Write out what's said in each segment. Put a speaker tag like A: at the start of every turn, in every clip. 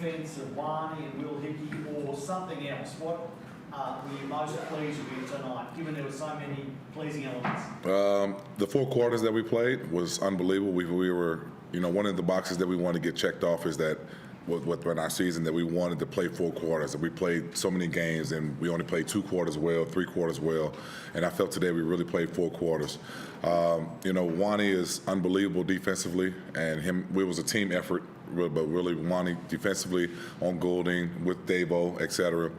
A: defence of Warney and Will Hickey or something else? What were you most pleased with tonight, given there were so many pleasing elements?
B: The 4 quarters that we played was unbelievable. We were, one of the boxes that we wanted to get checked off is that within our season that we wanted to play 4 quarters. We played so many games and we only played 2 quarters well, 3 quarters well, and I felt today we really played 4 quarters. Wani is unbelievable defensively, and it was a team effort, but really Wani defensively on Goulding with Davo, etc.,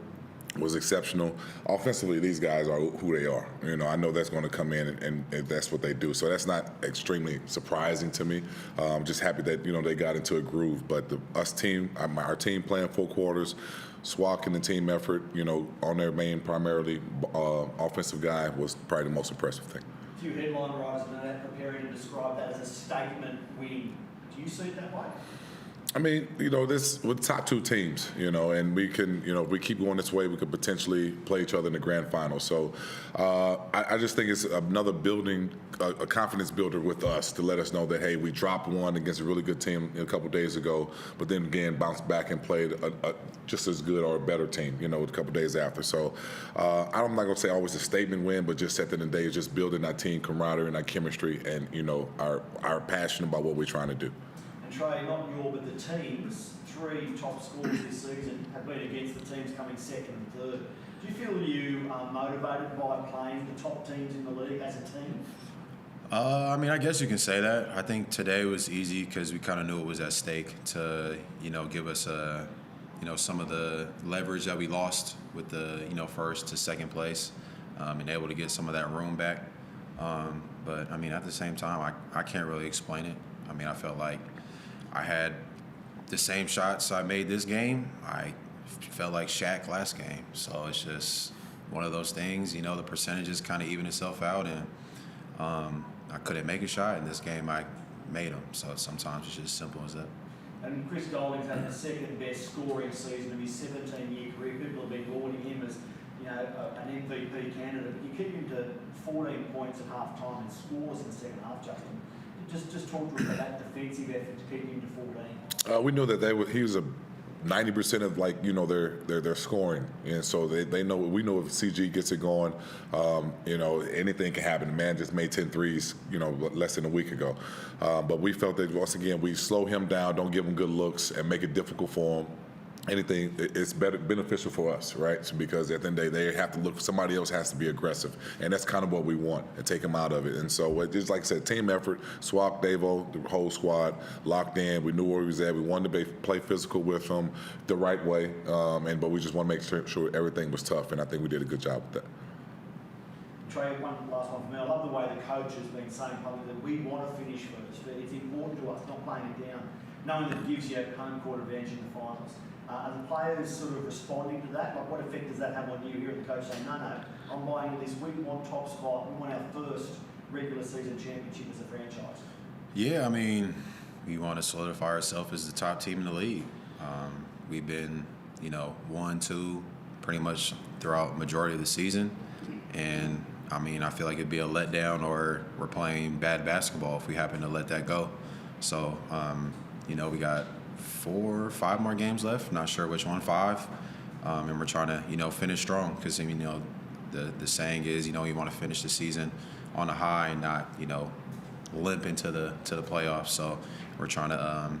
B: was exceptional. Offensively, these guys are who they are. I know that's going to come in and that's what they do. So that's not extremely surprising to me. I'm just happy that, they got into a groove. But our team playing 4 quarters, Swak and the team effort, on their main primarily offensive guy was probably the most impressive thing.
A: A few headline writers are preparing to describe that as a statement win. Do you see it that way?
B: I mean, this with top 2 teams, and we can, if we keep going this way, we could potentially play each other in the grand final. So I just think it's another building, a confidence builder with us to let us know that, hey, we dropped one against a really good team a couple days ago, but then again bounced back and played a just as good or a better team, a couple days after. So I'm not going to say always a statement win, but just at the end of the day, it's just building our team camaraderie and our chemistry and, our passion about what we're trying to do.
A: Trey, not your, but the teams, 3 top scorers this season have been against the teams coming 2nd and 3rd. Do you feel you are motivated by playing the top teams in the league as a team?
C: I guess you can say that. I think today was easy because we kind of knew it was at stake to, give us, some of the leverage that we lost with the, 1st to 2nd place and able to get some of that room back. But, at the same time, I can't really explain it. I felt like I had the same shots I made this game. I felt like Shaq last game. So it's just one of those things, the percentages kind of even itself out. And I couldn't make a shot in this game. I made them. So sometimes it's just simple as that.
A: And Chris Golding's had the 2nd best scoring season of his 17-year career. People have been lauding him as, an MVP candidate. You keep him to 14 points at half-time and scores in the second half, Justin. Just talk to us about that defensive effort to keep him to 14.
B: We knew that he was a 90% of their scoring, and so they know. We know if CG gets it going, anything can happen. The man just made 10 threes, less than a week ago. But we felt that once again we slow him down, don't give him good looks, and make it difficult for him. Anything, it's beneficial for us, right? So because at the end of the day, they have to look. Somebody else has to be aggressive, and that's kind of what we want and take him out of it. And so it's just like I said, team effort. Swak, Davo, the whole squad locked in. We knew where he was at. We wanted to play physical with him the right way, but we just want to make sure everything was tough. And I think we did a good job with that.
A: Trey, one last one for me. I love the way the coach has been saying publicly that we want to finish first, but it's important to us not playing it down, knowing that it gives you a home court advantage in the finals. Are the players sort of responding to that? Like, what effect does that have on you? Hearing the coach saying, no, I'm buying this. We want top spot. We want our first regular season championship as a franchise.
C: Yeah, we want to solidify ourselves as the top team in the league. We've been, 1, 2, pretty much throughout majority of the season. And, I feel like it'd be a letdown or we're playing bad basketball if we happen to let that go. So, we got 4 or 5 more games left. Not sure which one, 5. And we're trying to, finish strong because, the saying is, you want to finish the season on a high and not, limp into the playoffs. So we're trying to,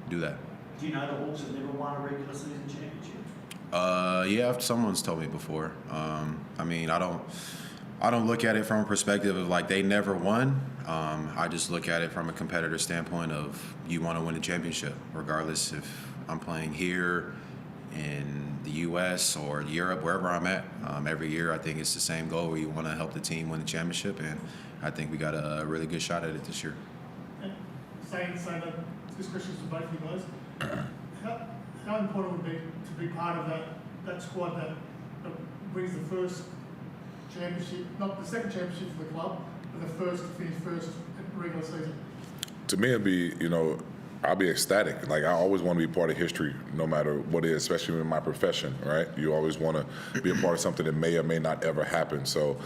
C: do that.
A: Do you know the Hawks have never won a regular season championship?
C: Yeah, someone's told me before. I don't look at it from a perspective of like they never won. I just look at it from a competitor standpoint of you want to win a championship, regardless if I'm playing here in the U.S. or Europe, wherever I'm at. Every year, I think it's the same goal where you want to help the team win the championship, and I think we got a really good shot at it this year.
D: Saying that this question is for both of you guys. How important would it be to be part of that squad that brings the first championship, not the second championship for the club, but the first to finish first in the regular season?
B: To me, it'd be, I'll be ecstatic. Like, I always want to be part of history, no matter what it is, especially in my profession, right? You always want to be a part of something that may or may not ever happen. So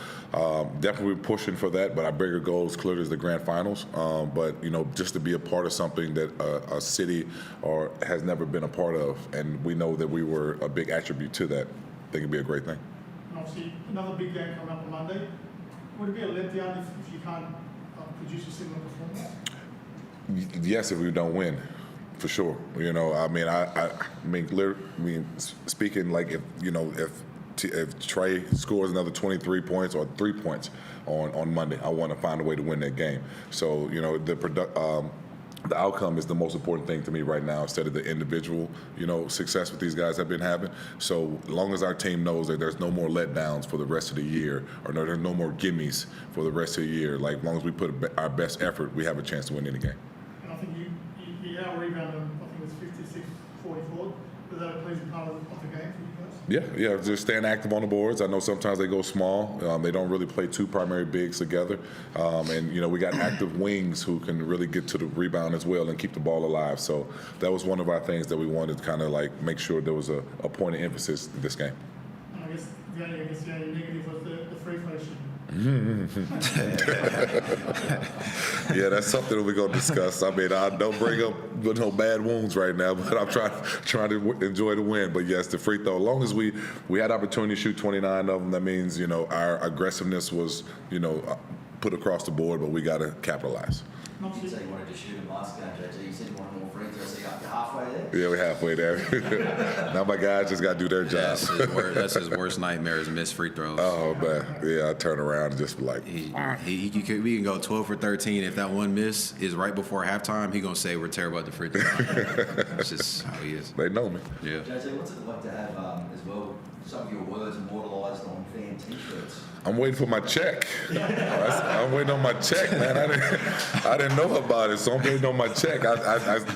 B: definitely pushing for that, but our bigger goal is clearly is the grand finals. But, just to be a part of something that a city has never been a part of, and we know that we were a big attribute to that, I think it'd be a great thing.
D: And obviously, another big game coming up on Monday. Would it be a letdown if you can't produce a similar performance?
B: Yes, if we don't win, for sure. Speaking like if Trey scores another 23 points or 3 points on Monday, I want to find a way to win that game. So the outcome is the most important thing to me right now, instead of the individual, success that these guys have been having. So as long as our team knows that there's no more letdowns for the rest of the year, or there's no more gimmies for the rest of the year, like as long as we put our best effort, we have a chance to win any game.
D: And I think you out-rebounded, I think it was 56-44. Was that a pleasing part of the game for you guys?
B: Yeah, just staying active on the boards. I know sometimes they go small. They don't really play two primary bigs together. And we got active wings who can really get to the rebound as well and keep the ball alive. So that was one of our things that we wanted to kind of like make sure there was a point of emphasis in this game.
D: And I guess the only negative was the free throw shooting.
B: Yeah, that's something that we're going to discuss. I mean, I don't bring up no bad wounds right now, but I'm trying to enjoy the win. But yes, the free throw, as long as we had opportunity to shoot 29 of them, that means, our aggressiveness was, put across the board, but we got to capitalize.
E: You did say you wanted to shoot him last game, JT. You said you wanted more free throws, so you're halfway there?
B: Yeah, we're halfway there. Now my guys just got to do their job.
C: That's his worst nightmare is missed free throws.
B: Oh, man. Yeah, I turn around and just be like,
C: we can go 12 for 13. If that one miss is right before halftime, he's going to say we're terrible at the free throw. That's just how he is.
B: They know me.
E: Yeah. JT, what's it like to have, as well, some of your words immortalised on fan T-shirts?
B: I'm waiting for my check. I'm waiting on my check, man. I didn't know about it, so I'm waiting on my check.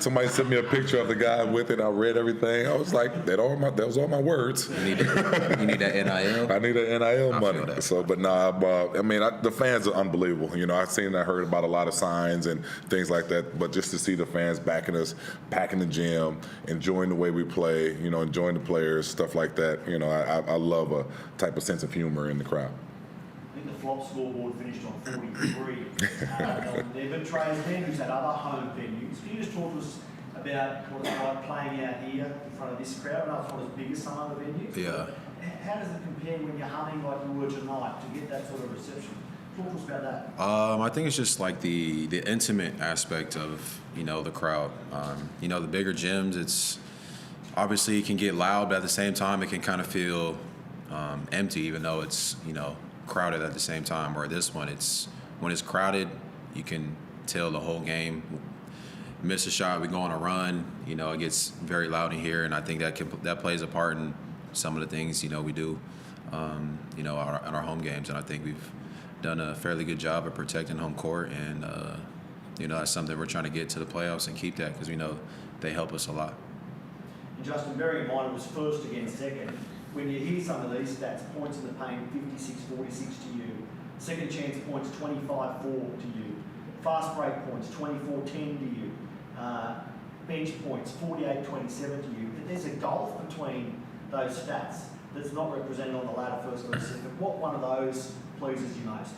B: Somebody sent me a picture of the guy with it. I read everything. I was like, that was all my words.
C: You need that NIL?
B: I need that NIL money. So, but the fans are unbelievable. I heard about a lot of signs and things like that, but just to see the fans backing us, packing the gym, enjoying the way we play, enjoying the players, stuff like that. I love a type of sense of humor in the crowd.
A: I think the flop scoreboard finished on 43 there, but Trey's venues had other home venues. Can you just talk to us about what it's like playing out here in front of this crowd? I know it's not as big as some other venues.
C: Yeah.
A: How does it compare when you're humming like you were tonight to get that sort of reception? Talk to us about that.
C: I think it's just like the intimate aspect of the crowd. The bigger gyms, it's obviously it can get loud, but at the same time it can kind of feel empty, even though it's crowded at the same time. Where this one, when it's crowded, you can tell the whole game. Miss a shot, we go on a run. It gets very loud in here, and I think that plays a part in some of the things we do, in our home games. And I think we've done a fairly good job of protecting home court, and that's something we're trying to get to the playoffs and keep that, because we know they help us a lot.
A: And Justin, bearing in mind it was first against second. When you hear some of these stats, points in the paint 56-46 to you, second chance points 25-4 to you, fast break points 24-10 to you, bench points 48-27 to you. There's a gulf between those stats that's not represented on the ladder first or second. What one of those pleases you most?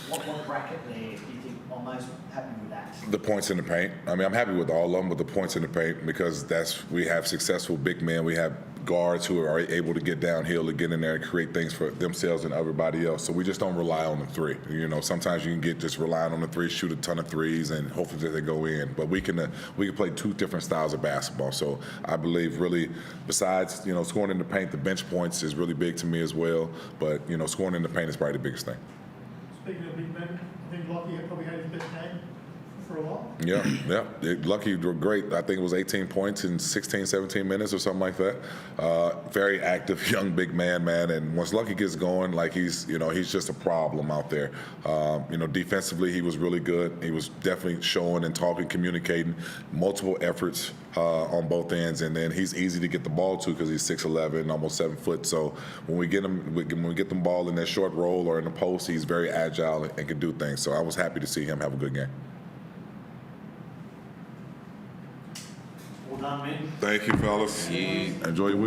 A: What bracket there do you think I'm most happy with that?
B: The points in the paint. I mean, I'm happy with all of them, but the points in the paint, because we have successful big men. We have guards who are able to get downhill to get in there and create things for themselves and everybody else. So we just don't rely on the three. Sometimes you can get just relying on the three, shoot a ton of threes, and hopefully that they go in. But we can play two different styles of basketball. So I believe really, besides scoring in the paint, the bench points is really big to me as well. But scoring in the paint is probably the biggest thing.
D: Speaking of big men, I think Lockie probably had his best game for a while.
B: Yeah. Lucky were great. I think it was 18 points in 16, 17 minutes or something like that. Very active, young, big man. And once Lucky gets going, like he's just a problem out there. Defensively, he was really good. He was definitely showing and talking, communicating, multiple efforts on both ends. And then he's easy to get the ball to because he's 6'11", almost 7 foot. So when we get them ball in that short roll or in the post, he's very agile and can do things. So I was happy to see him have a good game.
A: Well done, men.
B: Thank you, fellas.
C: Yeah.
B: Enjoy your week.